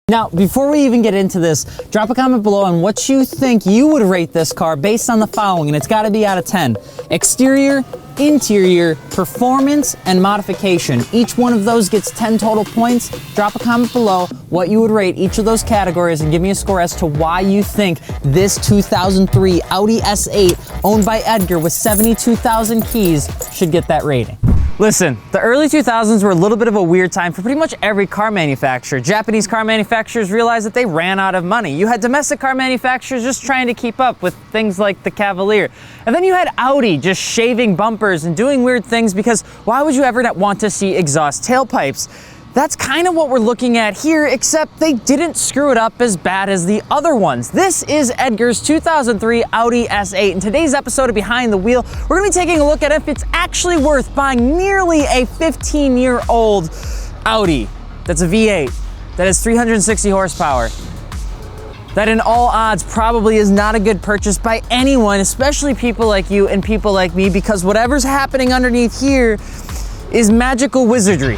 Now, before we even get into this, drop a comment below on what you think you would rate this car based on the following, and it's gotta be out of 10. Exterior, interior, performance, and modification. Each one of those gets 10 total points. Drop a comment below what you would rate each of those categories and give me a score as to why you think this 2003 Audi S8 owned by Edgar with 72,000 keys should get that rating. Listen, the early 2000s were a little bit of a weird time for pretty much every car manufacturer. Japanese car manufacturers realized that they ran out of money. You had domestic car manufacturers just trying to keep up with things like the Cavalier. And then you had Audi just shaving bumpers and doing weird things because why would you ever not want to see exhaust tailpipes? That's kind of what we're looking at here, except they didn't screw it up as bad as the other ones. This is Edgar's 2003 Audi S8. In today's episode of Behind the Wheel, we're gonna be taking a look at if it's actually worth buying nearly a 15-year-old Audi that's a V8, that has 360 horsepower, that in all odds probably is not a good purchase by anyone, especially people like you and people like me, because whatever's happening underneath here is magical wizardry.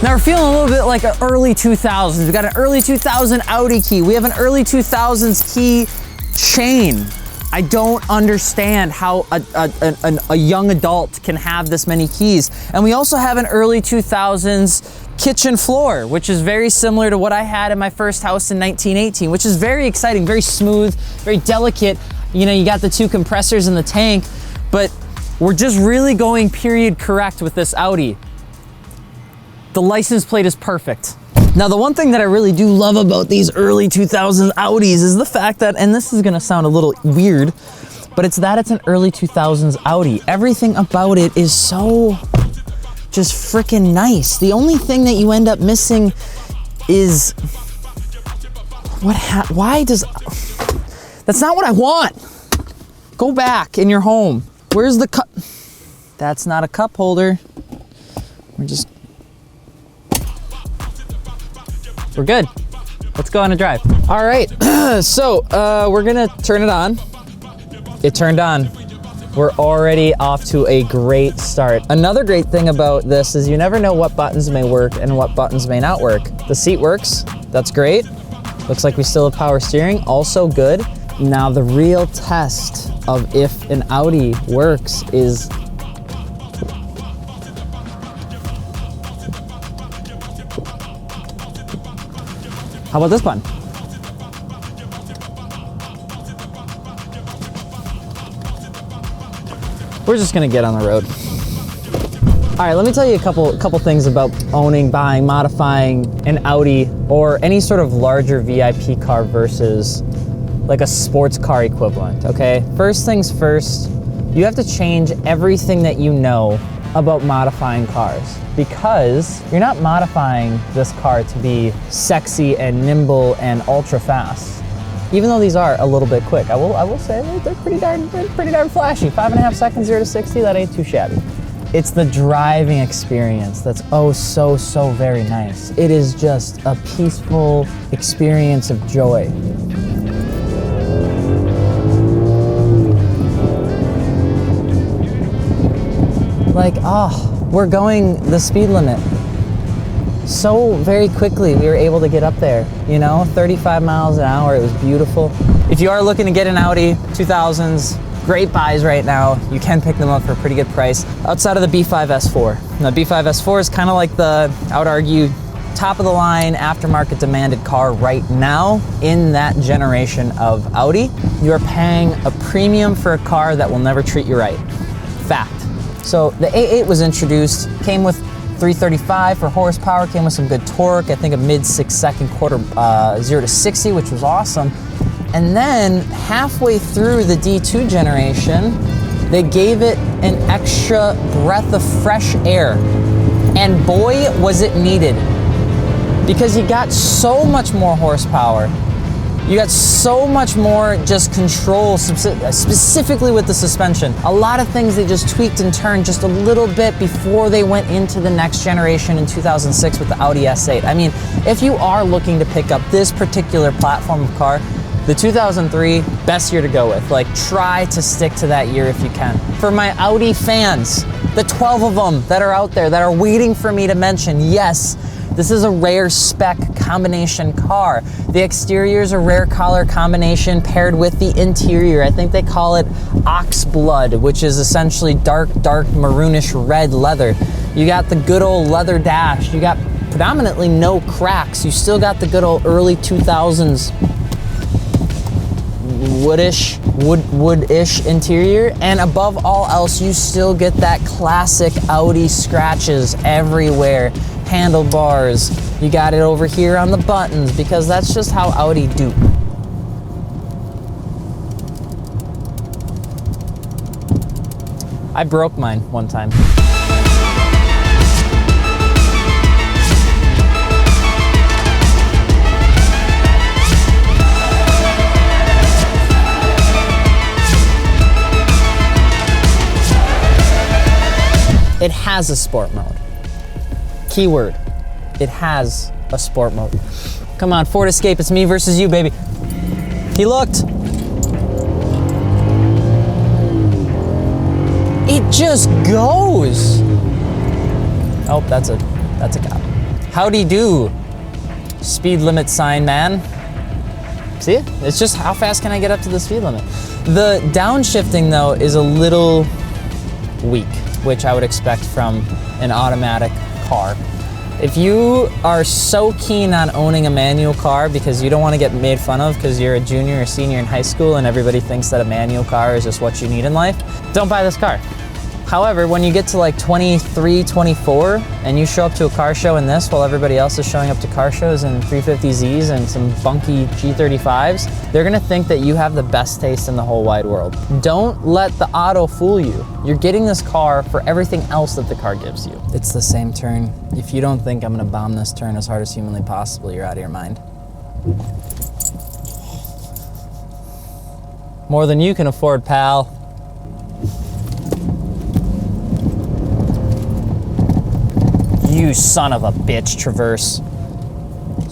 Now we're feeling a little bit like an early 2000s. We've got an early 2000 Audi key. We have an early 2000s key chain. I don't understand how a young adult can have this many keys. And we also have an early 2000s kitchen floor, which is very similar to what I had in my first house in 1918, which is very exciting, very smooth, very delicate. You know, you got the two compressors in the tank, but we're just really going period correct with this Audi. The license plate is perfect. Now, the one thing that I really do love about these early 2000s Audis is the fact that, and this is gonna sound a little weird, but it's that it's an early 2000s Audi. Everything about it is so just freaking nice. The only thing that you end up missing is, why does, that's not what I want. Go back in your home. Where's the cup? That's not a cup holder. We're good. Let's go on a drive. All right, so we're gonna turn it on. It turned on. We're already off to a great start. Another great thing about this is you never know what buttons may work and what buttons may not work. The seat works, that's great. Looks like we still have power steering, also good. Now the real test of if an Audi works is how about this button? We're just gonna get on the road. All right, let me tell you a couple things about owning, buying, modifying an Audi or any sort of larger VIP car versus like a sports car equivalent, okay? First things first, you have to change everything that you know about modifying cars, because you're not modifying this car to be sexy and nimble and ultra fast. Even though these are a little bit quick, I will say they're pretty darn flashy. 5.5 seconds 0 to 60, that ain't too shabby. It's the driving experience that's oh so very nice. It is just a peaceful experience of joy. Like, oh, we're going the speed limit. So very quickly we were able to get up there, you know, 35 miles an hour, it was beautiful. If you are looking to get an Audi 2000s, great buys right now. You can pick them up for a pretty good price. Outside of the B5 S4. Now, B5 S4 is kind of like the, I would argue, top of the line aftermarket demanded car right now in that generation of Audi. You are paying a premium for a car that will never treat you right. Fact. So the A8 was introduced, came with 335 for horsepower, came with some good torque, I think a mid 6-second quarter 0 to 60, which was awesome. And then halfway through the D2 generation, they gave it an extra breath of fresh air. And boy, was it needed. Because you got so much more horsepower You got so much more just control, specifically with the suspension. A lot of things they just tweaked and turned just a little bit before they went into the next generation in 2006 with the Audi S8. I mean, if you are looking to pick up this particular platform of car, the 2003, best year to go with. Like, try to stick to that year if you can. For my Audi fans, the 12 of them that are out there that are waiting for me to mention, yes, this is a rare spec combination car. The exterior is a rare color combination paired with the interior. I think they call it ox blood, which is essentially dark maroonish red leather. You got the good old leather dash. You got predominantly no cracks. You still got the good old early 2000s wood-ish interior, and above all else, you still get that classic Audi scratches everywhere. Handlebars, you got it over here on the buttons, because that's just how Audi do. I broke mine one time. It has a sport mode. Keyword, it has a sport mode. Come on, Ford Escape, it's me versus you, baby. He looked. It just goes. Oh, that's a cop. Howdy do, speed limit sign man. See it? It's just how fast can I get up to the speed limit? The downshifting though is a little weak, which I would expect from an automatic car. If you are so keen on owning a manual car because you don't want to get made fun of because you're a junior or senior in high school and everybody thinks that a manual car is just what you need in life, don't buy this car. However, when you get to like 23, 24, and you show up to a car show in this while everybody else is showing up to car shows in 350Zs and some funky G35s, they're gonna think that you have the best taste in the whole wide world. Don't let the auto fool you. You're getting this car for everything else that the car gives you. It's the same turn. If you don't think I'm gonna bomb this turn as hard as humanly possible, you're out of your mind. More than you can afford, pal. You son of a bitch, Traverse.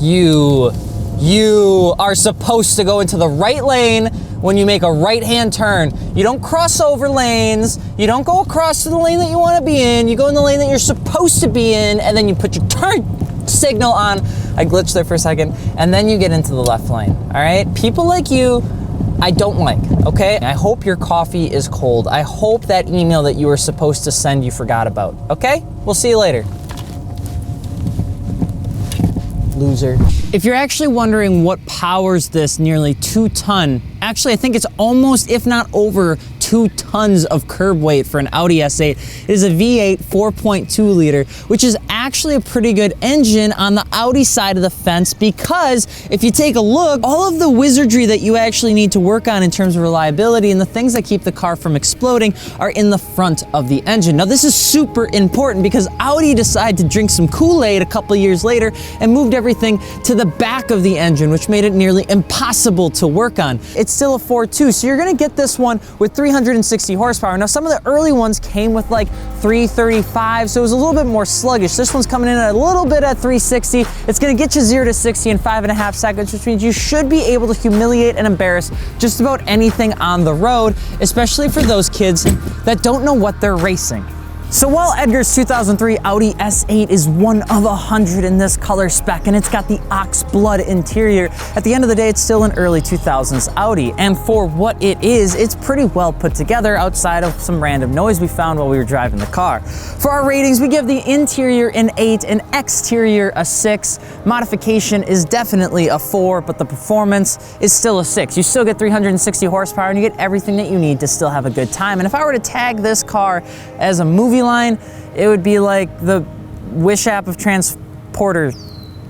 You are supposed to go into the right lane when you make a right-hand turn. You don't cross over lanes. You don't go across to the lane that you want to be in. You go in the lane that you're supposed to be in, and then you put your turn signal on. I glitched there for a second. And then you get into the left lane, all right? People like you, I don't like, okay? I hope your coffee is cold. I hope that email that you were supposed to send you forgot about, okay? We'll see you later. Loser. If you're actually wondering what powers this nearly 2-ton, actually I think it's almost, if not over, 2 tons of curb weight for an Audi S8. It is a V8 4.2 liter, which is actually a pretty good engine on the Audi side of the fence, because if you take a look, all of the wizardry that you actually need to work on in terms of reliability and the things that keep the car from exploding are in the front of the engine. Now this is super important because Audi decided to drink some Kool-Aid a couple years later and moved everything to the back of the engine, which made it nearly impossible to work on. It's still a 4.2, so you're gonna get this one with 360 horsepower. Now some of the early ones came with like 335, so it was a little bit more sluggish. This one's coming in a little bit at 360. It's gonna get you 0 to 60 in 5.5 seconds, which means you should be able to humiliate and embarrass just about anything on the road, especially for those kids that don't know what they're racing. So while Edgar's 2003 Audi S8 is one of 100 in this color spec and it's got the ox blood interior, at the end of the day it's still an early 2000s Audi, and for what it is, it's pretty well put together outside of some random noise we found while we were driving the car. For our ratings, we give the interior an 8 and exterior a 6. Modification is definitely a 4, but the performance is still a 6. You still get 360 horsepower and you get everything that you need to still have a good time. And if I were to tag this car as a movie line, it would be like the Wish app of transporters,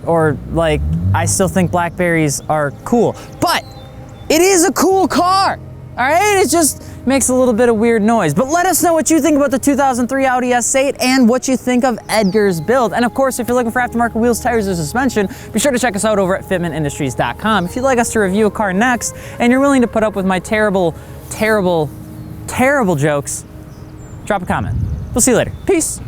or like I still think Blackberries are cool, but it is a cool car. All right, it's just makes a little bit of weird noise. But let us know what you think about the 2003 Audi S8 and what you think of Edgar's build. And of course, if you're looking for aftermarket wheels, tires, or suspension, be sure to check us out over at fitmentindustries.com. If you'd like us to review a car next and you're willing to put up with my terrible jokes, drop a comment. We'll see you later. Peace.